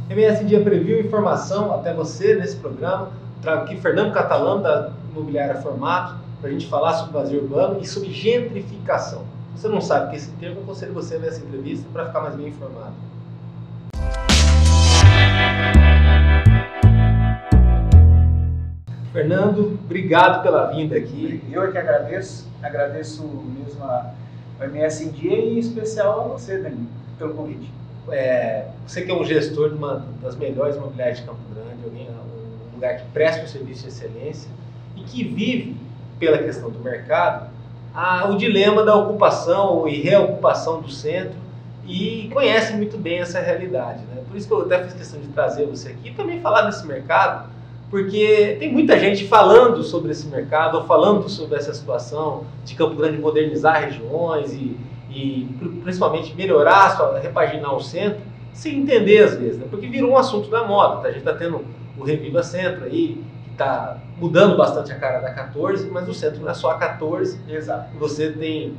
MS Dia Preview, informação até você nesse programa. Trago aqui Fernando Catalano, da Imobiliária Formato, para a gente falar sobre vazio urbano e sobre gentrificação. Se você não sabe o que é esse termo, eu aconselho você a ver essa entrevista para ficar mais bem informado. Fernando, obrigado pela vinda aqui. Eu é que agradeço mesmo ao MS Dia e em especial a você, Danilo, pelo convite. Você que é um gestor de uma das melhores imobiliárias de Campo Grande, um lugar que presta um serviço de excelência e que vive, pela questão do mercado, o dilema da ocupação e reocupação do centro e conhece muito bem essa realidade, né? Por isso que eu até fiz questão de trazer você aqui e também falar desse mercado, porque tem muita gente falando sobre esse mercado, ou falando sobre essa situação de Campo Grande modernizar regiões e principalmente melhorar, repaginar o centro, sem entender às vezes, né? Porque virou um assunto da moda, tá? A gente está tendo o Reviva Centro aí, que está mudando bastante a cara da 14, mas o centro não é só a 14. Exato. Você tem,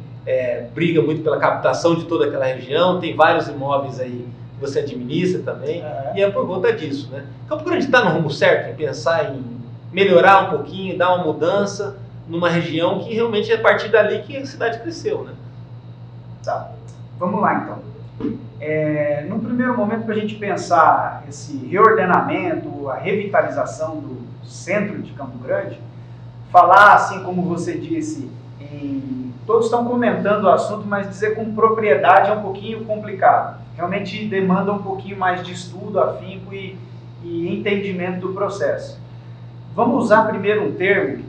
briga muito pela captação de toda aquela região, tem vários imóveis aí que você administra também, e é por conta disso, né? Campo Grande está no rumo certo em pensar em melhorar um pouquinho, dar uma mudança numa região que realmente é a partir dali que a cidade cresceu, né? Tá, vamos lá então. No primeiro momento, para a gente pensar esse reordenamento, a revitalização do centro de Campo Grande, falar assim como você disse, todos estão comentando o assunto, mas dizer com propriedade é um pouquinho complicado. Realmente demanda um pouquinho mais de estudo, afinco e entendimento do processo. Vamos usar primeiro um termo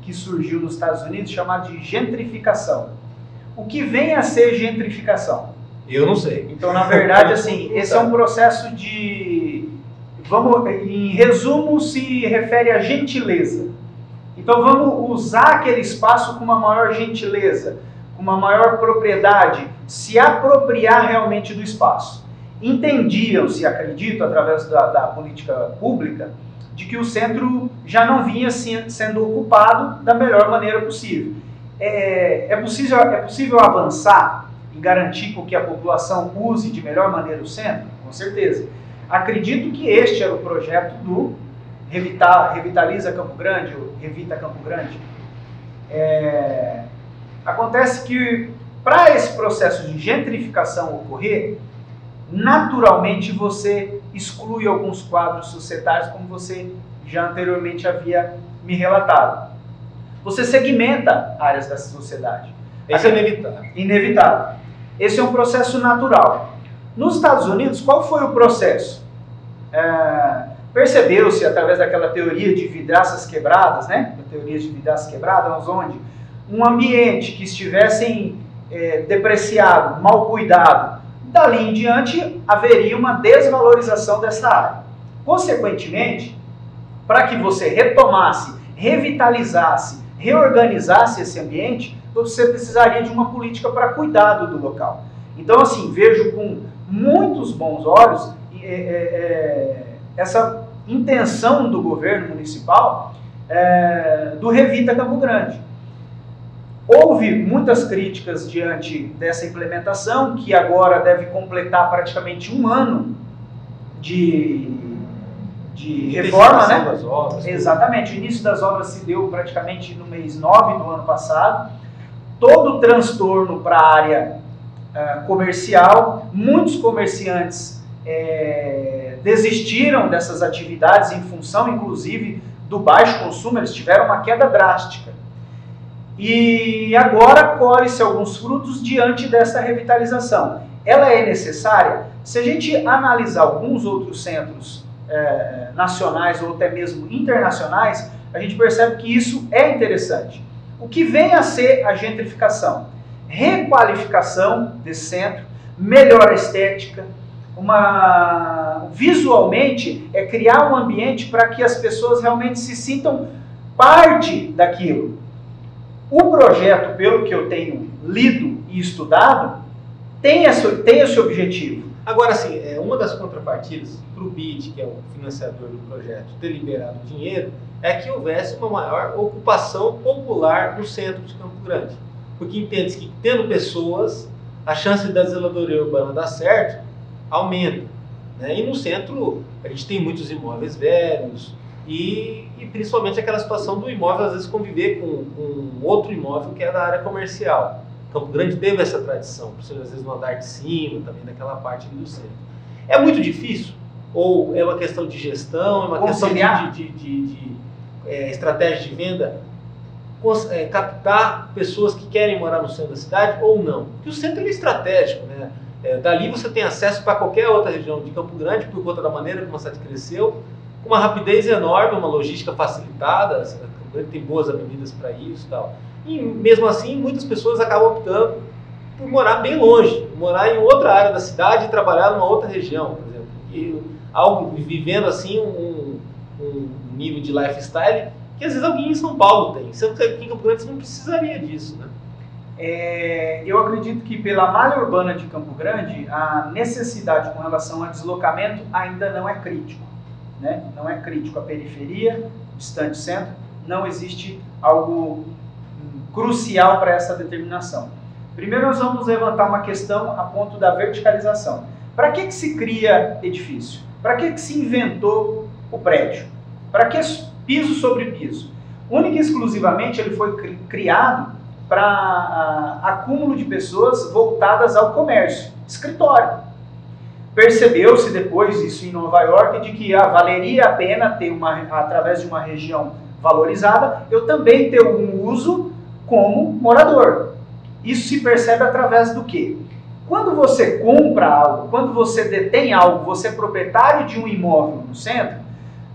que surgiu nos Estados Unidos chamado de gentrificação. O que vem a ser gentrificação? Eu não sei. Então, na verdade, assim, esse é um processo de... em resumo, se refere à gentileza. Então, vamos usar aquele espaço com uma maior gentileza, com uma maior propriedade, se apropriar realmente do espaço. Entendiam-se, acredito, através da política pública, de que o centro já não vinha sendo ocupado da melhor maneira possível. É possível avançar e garantir que a população use de melhor maneira o centro? Com certeza. Acredito que este era o projeto do Revitaliza Campo Grande, ou Revita Campo Grande. Acontece que, para esse processo de gentrificação ocorrer, naturalmente você exclui alguns quadros societários, como você já anteriormente havia me relatado. Você segmenta áreas da sociedade. Isso é inevitável. Inevitável. Esse é um processo natural. Nos Estados Unidos, qual foi o processo? Percebeu-se, através daquela teoria de vidraças quebradas, né? A teoria de vidraças quebradas, onde um ambiente que estivesse depreciado, mal cuidado, dali em diante haveria uma desvalorização dessa área. Consequentemente, para que você retomasse, revitalizasse, reorganizasse esse ambiente, você precisaria de uma política para cuidado do local. Então, assim, vejo com muitos bons olhos essa intenção do governo municipal do Revita Campo Grande. Houve muitas críticas diante dessa implementação, que agora deve completar praticamente um ano de reforma, né? Das obras, exatamente, o início das obras se deu praticamente no mês 9 do ano passado. Todo o transtorno para a área comercial, muitos comerciantes desistiram dessas atividades em função, inclusive, do baixo consumo, eles tiveram uma queda drástica. E agora colhe-se alguns frutos diante dessa revitalização. Ela é necessária? Se a gente analisar alguns outros centros nacionais ou até mesmo internacionais, a gente percebe que isso é interessante. O que vem a ser a gentrificação? Requalificação desse centro, melhor estética, visualmente criar um ambiente para que as pessoas realmente se sintam parte daquilo. O projeto, pelo que eu tenho lido e estudado, tem esse objetivo. Agora, sim, uma das contrapartidas para o BID, que é o financiador do projeto, ter liberado dinheiro, é que houvesse uma maior ocupação popular no centro de Campo Grande. Porque entende-se que, tendo pessoas, a chance da zeladoria urbana dar certo aumenta. né? E no centro a gente tem muitos imóveis velhos e principalmente aquela situação do imóvel às vezes conviver com outro imóvel que é da área comercial. Campo Grande teve essa tradição, por ser às vezes no andar de cima, também naquela parte ali do centro. É muito difícil? Ou é uma questão de gestão, é uma questão de estratégia de venda? Captar pessoas que querem morar no centro da cidade ou não? Porque o centro é estratégico, né? Dali você tem acesso para qualquer outra região de Campo Grande, por conta da maneira como a cidade cresceu, com uma rapidez enorme, uma logística facilitada, Campo Grande tem boas avenidas para isso e tal. E mesmo assim, muitas pessoas acabam optando por morar bem longe, morar em outra área da cidade e trabalhar numa outra região, por exemplo. E vivendo assim um nível de lifestyle que às vezes alguém em São Paulo tem. Sendo que aqui em Campo Grande você não precisaria disso, né? Eu acredito que pela malha urbana de Campo Grande, a necessidade com relação a deslocamento ainda não é crítico, né? Não é crítico a periferia, distante centro, não existe algo crucial para essa determinação. Primeiro nós vamos levantar uma questão a ponto da verticalização. Para que se cria edifício? Para que se inventou o prédio? Para que piso sobre piso? Única e exclusivamente ele foi criado para acúmulo de pessoas voltadas ao comércio, escritório. Percebeu-se depois, isso em Nova York, de que valeria a pena ter, através de uma região valorizada, eu também ter um uso como morador. Isso se percebe através do quê? Quando você compra algo, quando você detém algo, você é proprietário de um imóvel no centro,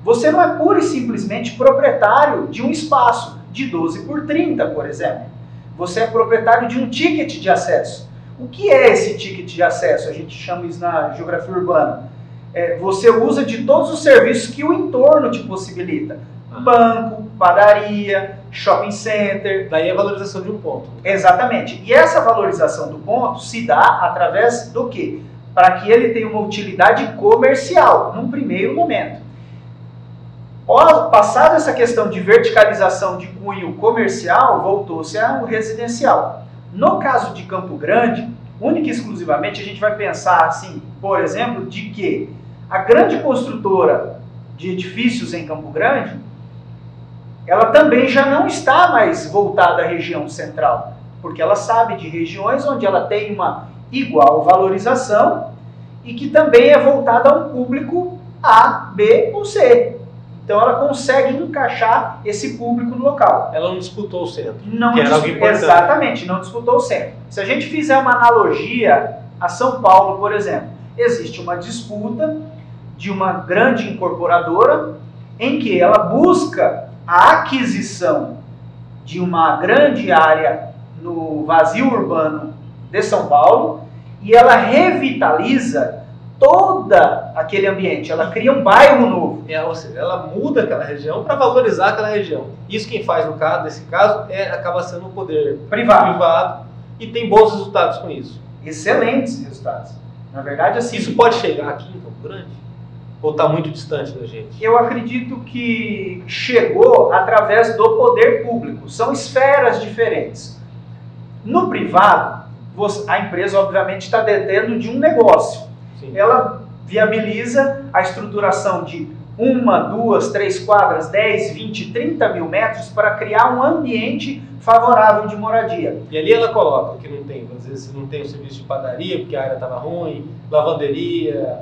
você não é pura e simplesmente proprietário de um espaço de 12 por 30, por exemplo. Você é proprietário de um ticket de acesso. O que é esse ticket de acesso? A gente chama isso na geografia urbana. Você usa de todos os serviços que o entorno te possibilita. Banco, padaria, shopping center. Daí a valorização de um ponto. Exatamente. E essa valorização do ponto se dá através do quê? Para que ele tenha uma utilidade comercial, num primeiro momento. Passada essa questão de verticalização de cunho comercial, voltou-se ao residencial. No caso de Campo Grande, única e exclusivamente, a gente vai pensar assim, por exemplo, de que a grande construtora de edifícios em Campo Grande, ela também já não está mais voltada à região central, porque ela sabe de regiões onde ela tem uma igual valorização e que também é voltada a um público A, B ou C. Então ela consegue encaixar esse público no local. Ela não disputou o centro. Exatamente, não disputou o centro. Se a gente fizer uma analogia a São Paulo, por exemplo, existe uma disputa de uma grande incorporadora em que ela busca a aquisição de uma grande área no vazio urbano de São Paulo e ela revitaliza todo aquele ambiente, ela cria um bairro novo. Ou seja, ela muda aquela região para valorizar aquela região. Isso quem faz nesse caso acaba sendo um poder privado e tem bons resultados com isso. Excelentes resultados. Na verdade, assim... Isso pode chegar aqui em Campo Grande? Ou está muito distante da gente? Eu acredito que chegou através do poder público. São esferas diferentes. No privado, a empresa obviamente está detendo de um negócio. Sim. Ela viabiliza a estruturação de 1, 2, 3 quadras, 10, 20, 30 mil metros para criar um ambiente favorável de moradia. E ali ela coloca o que não tem. Às vezes não tem o serviço de padaria porque a área estava ruim, lavanderia,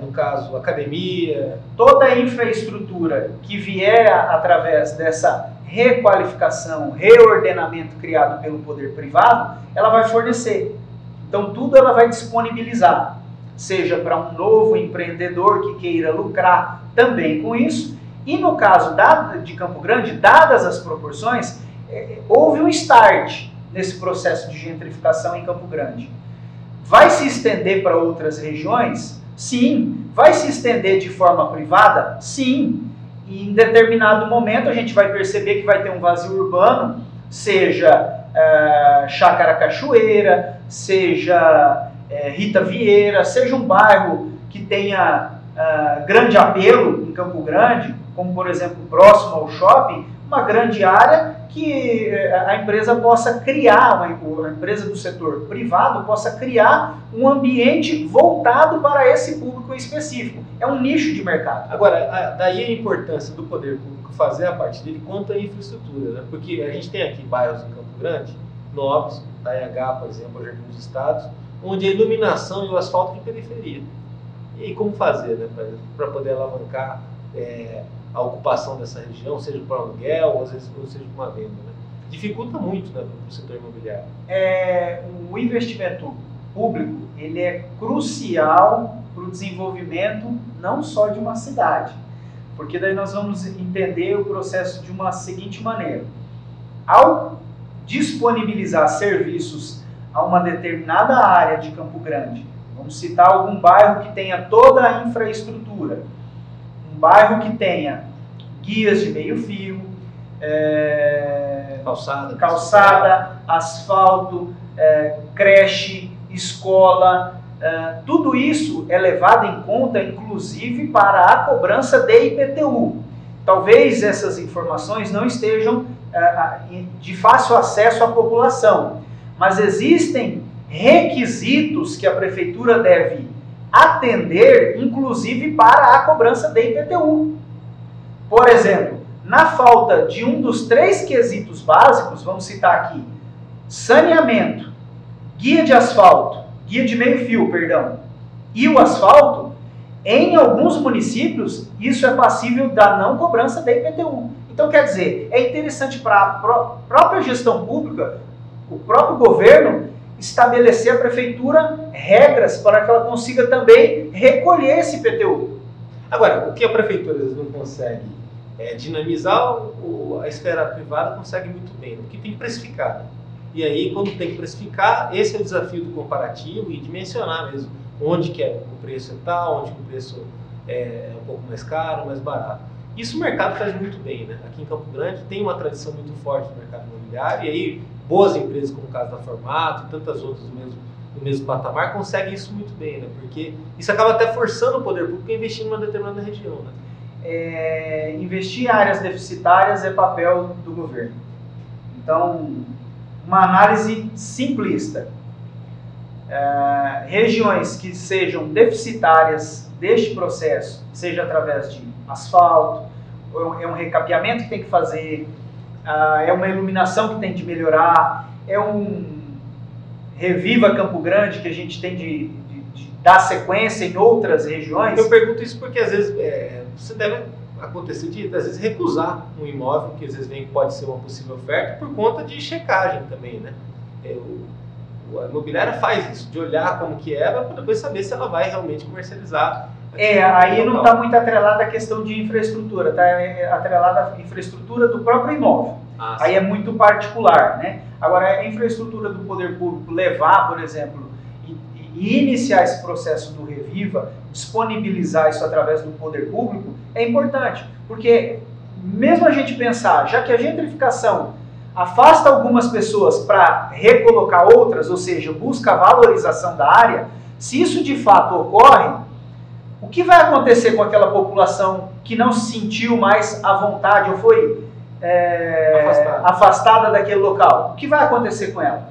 no caso academia. Toda a infraestrutura que vier através dessa requalificação, reordenamento criado pelo poder privado, ela vai fornecer. Então tudo ela vai disponibilizar. Seja para um novo empreendedor que queira lucrar também com isso. E no caso de Campo Grande, dadas as proporções, houve um start nesse processo de gentrificação em Campo Grande. Vai se estender para outras regiões? Sim. Vai se estender de forma privada? Sim. E em determinado momento a gente vai perceber que vai ter um vazio urbano, seja Chácara Cachoeira, seja Rita Vieira, seja um bairro que tenha grande apelo em Campo Grande, como por exemplo próximo ao shopping, uma grande área que a empresa possa criar, a empresa do setor privado possa criar um ambiente voltado para esse público específico. É um nicho de mercado. Agora, daí a importância do poder público fazer a parte dele quanto à infraestrutura, né? Porque a gente tem aqui bairros em Campo Grande, nobres, Itaiangá, por exemplo, Jardim dos Estados, onde a iluminação e o asfalto de periferia. E aí como fazer, né, para poder alavancar a ocupação dessa região, seja para aluguel ou seja para uma venda, né? Dificulta muito, né, para o setor imobiliário. O investimento público ele é crucial para o desenvolvimento não só de uma cidade, porque daí nós vamos entender o processo de uma seguinte maneira. Ao disponibilizar serviços a uma determinada área de Campo Grande, vamos citar algum bairro que tenha toda a infraestrutura, um bairro que tenha guias de meio-fio, calçada, asfalto, creche, escola, tudo isso é levado em conta, inclusive, para a cobrança de IPTU. Talvez essas informações não estejam de fácil acesso à população, mas existem requisitos que a prefeitura deve atender, inclusive para a cobrança de IPTU. Por exemplo, na falta de um dos 3 quesitos básicos, vamos citar aqui, saneamento, guia de meio-fio, e o asfalto, em alguns municípios, isso é passível da não cobrança da IPTU. Então, quer dizer, é interessante para a própria gestão pública, o próprio governo, estabelecer a prefeitura regras para que ela consiga também recolher esse IPTU. Agora, o que a prefeitura às vezes não consegue dinamizar, a esfera privada consegue muito bem, porque tem que precificar. E aí, quando tem que precificar, esse é o desafio do comparativo e dimensionar mesmo onde que o preço é tal, onde que o preço é um pouco mais caro, mais barato. Isso o mercado faz muito bem, né? Aqui em Campo Grande tem uma tradição muito forte no mercado imobiliário e aí boas empresas como o caso da Formato e tantas outras do mesmo patamar conseguem isso muito bem, né? Porque isso acaba até forçando o poder público a investir em uma determinada região, né? Investir em áreas deficitárias é papel do governo. Então, uma análise simplista. Regiões que sejam deficitárias deste processo, seja através de asfalto, é um recapeamento que tem que fazer, é uma iluminação que tem de melhorar, é um Reviva Campo Grande que a gente tem de dar sequência em outras regiões. Eu pergunto isso porque às vezes você deve acontecer de às vezes recusar um imóvel que às vezes pode ser uma possível oferta por conta de checagem também, né? A imobiliária faz isso, de olhar como que é, para depois saber se ela vai realmente comercializar. Aí não está muito atrelada a questão de infraestrutura, está atrelada à infraestrutura do próprio imóvel. Aí é muito particular, né? Agora, a infraestrutura do poder público levar, por exemplo, e iniciar esse processo do Reviva, disponibilizar isso através do poder público, é importante. Porque mesmo a gente pensar, já que a gentrificação afasta algumas pessoas para recolocar outras, ou seja, busca a valorização da área, se isso de fato ocorre, o que vai acontecer com aquela população que não se sentiu mais à vontade ou foi afastada daquele local? O que vai acontecer com ela?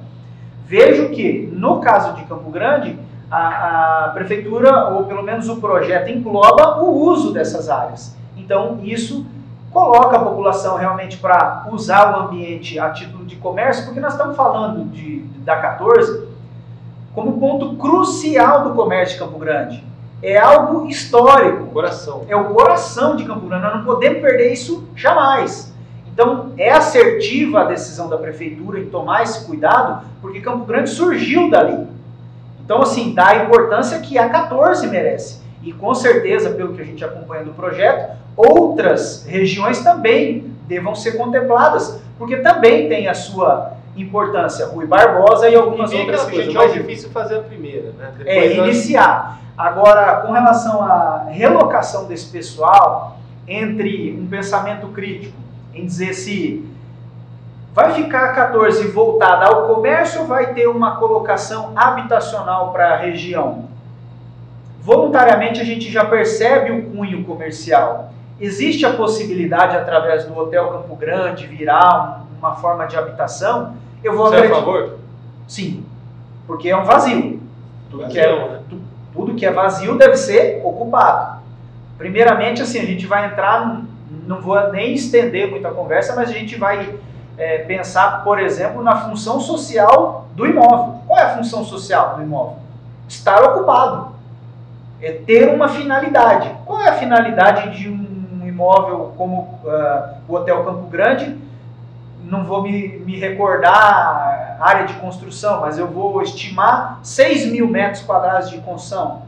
Vejo que, no caso de Campo Grande, a prefeitura, ou pelo menos o projeto, engloba o uso dessas áreas. Então, isso coloca a população realmente para usar o ambiente a título de comércio, porque nós estamos falando da 14 como ponto crucial do comércio de Campo Grande. É algo histórico. É o coração de Campo Grande. Nós não podemos perder isso jamais. Então, é assertiva a decisão da prefeitura em tomar esse cuidado, porque Campo Grande surgiu dali. Então, assim, dá a importância que a 14 merece. E, com certeza, pelo que a gente acompanha do projeto, outras regiões também devam ser contempladas, porque também tem a sua importância. Rui Barbosa e algumas outras que a gente mais difícil fazer a primeira, né? Iniciar. Agora, com relação à relocação desse pessoal, entre um pensamento crítico, em dizer se vai ficar a 14 voltada ao comércio ou vai ter uma colocação habitacional para a região. Voluntariamente a gente já percebe o cunho comercial. existe a possibilidade, através do Hotel Campo Grande, virar uma forma de habitação, eu vou Você é a favor? Sim, porque é um vazio. Né? Tudo que é vazio deve ser ocupado. Primeiramente, assim, a gente vai entrar, não vou nem estender muita conversa, mas a gente vai pensar, por exemplo, na função social do imóvel. Qual é a função social do imóvel? Estar ocupado. É ter uma finalidade. Qual é a finalidade de um imóvel como o Hotel Campo Grande? Não vou me recordar a área de construção, mas eu vou estimar 6.000 metros quadrados de construção.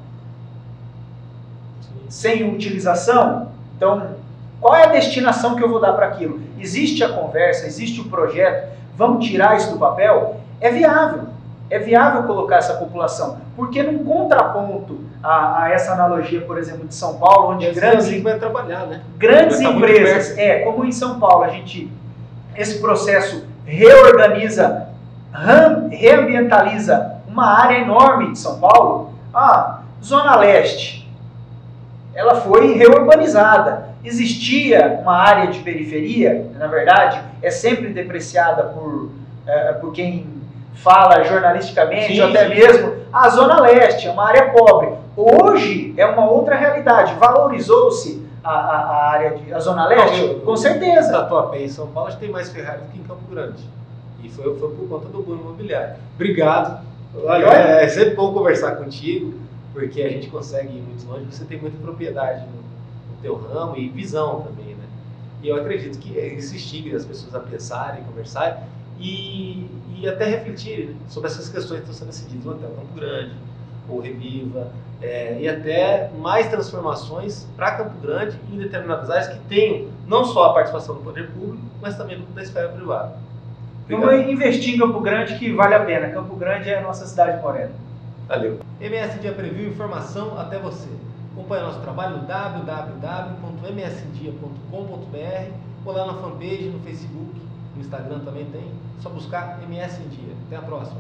Sem utilização. Então, qual é a destinação que eu vou dar para aquilo? Existe a conversa, existe o projeto, vamos tirar isso do papel? É viável colocar essa população, porque num contraponto a essa analogia, por exemplo, de São Paulo, onde vai trabalhar, né? Grandes empresas, como em São Paulo, esse processo reorganiza, reambientaliza uma área enorme de São Paulo. Zona Leste, ela foi reurbanizada. Existia uma área de periferia, na verdade, é sempre depreciada por quem fala jornalisticamente, ou até mesmo a Zona Leste, é uma área pobre. Hoje é uma outra realidade. Valorizou-se a área a Zona Leste? Com certeza. Na Tatuapé, em São Paulo, acho que tem mais Ferrari do que em Campo Grande. E foi por conta do boom imobiliário. Obrigado. Olha, é sempre bom conversar contigo, porque a gente consegue ir muito longe. Você tem muita propriedade no teu ramo e visão também, né? E eu acredito que isso instiga as pessoas a pensarem, conversarem e até refletirem, né, sobre essas questões que estão sendo decididas no Hotel Campo Grande, ou Reviva, e até mais transformações para Campo Grande em determinadas áreas que tenham não só a participação do poder público, mas também da esfera privada. Vamos investir em Campo Grande, que vale a pena. Campo Grande é a nossa cidade morena. Valeu. MS Dia Preview, informação até você. Acompanhe nosso trabalho no www.msdia.com.br ou lá na fanpage, no Facebook, no Instagram também tem. É só buscar MS em Dia. Até a próxima.